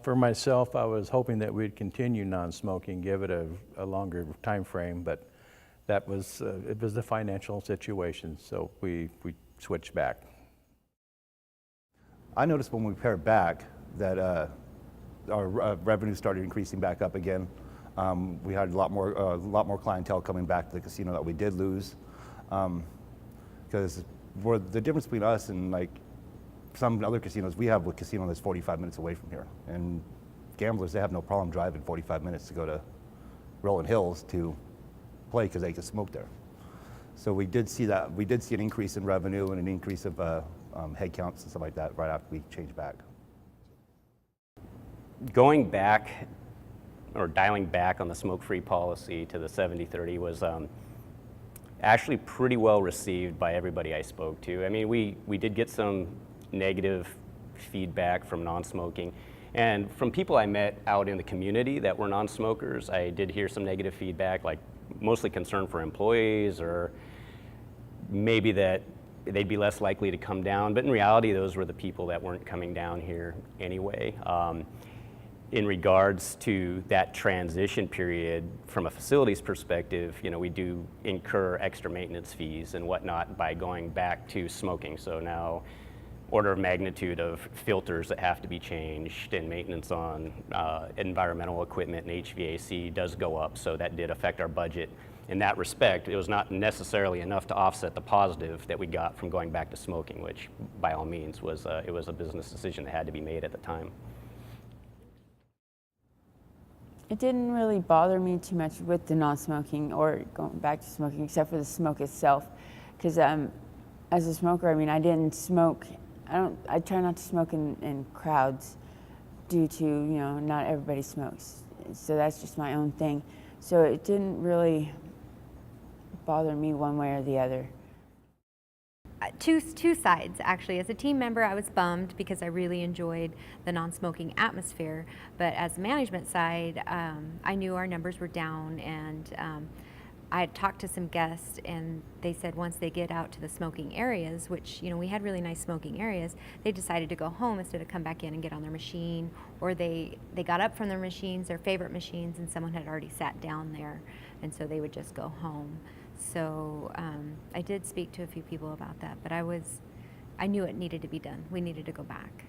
For myself, I was hoping that we'd continue non-smoking, give it a longer time frame, but that was it was the financial situation, so we switched back. I noticed when we pared back that our revenue started increasing back up again. We had a lot more clientele coming back to the casino that we did lose, because the difference between us and like some other casinos, we have a casino that's 45 minutes away from here, and gamblers, they have no problem driving 45 minutes to go to Rolling Hills to play because they can smoke there. So we did see that. We did see an increase in revenue and an increase of head counts and stuff like that right after we changed back. Going back or dialing back on the smoke-free policy to the 70-30 was actually pretty well received by everybody I spoke to. I mean, we did get some negative feedback from non-smoking, and from people I met out in the community that were non-smokers, I did hear some negative feedback, like mostly concern for employees or maybe that they'd be less likely to come down, but in reality those were the people that weren't coming down here anyway. In regards to that transition period, from a facilities perspective, you know, we do incur extra maintenance fees and whatnot by going back to smoking. So now, order of magnitude of filters that have to be changed and maintenance on environmental equipment and HVAC does go up. So that did affect our budget. In that respect, it was not necessarily enough to offset the positive that we got from going back to smoking, which by all means was it was a business decision that had to be made at the time. It didn't really bother me too much with the non-smoking or going back to smoking, except for the smoke itself. Because as a smoker, I mean, I didn't smoke. I try not to smoke in crowds due to, you know, not everybody smokes. So that's just my own thing. So it didn't really bother me one way or the other. Two sides, actually. As a team member, I was bummed because I really enjoyed the non-smoking atmosphere. But as a management side, I knew our numbers were down, and I had talked to some guests, and they said once they get out to the smoking areas, which, you know, we had really nice smoking areas, they decided to go home instead of come back in and get on their machine, or they got up from their machines, their favorite machines, and someone had already sat down there, and so they would just go home. So I did speak to a few people about that, but I knew it needed to be done. We needed to go back.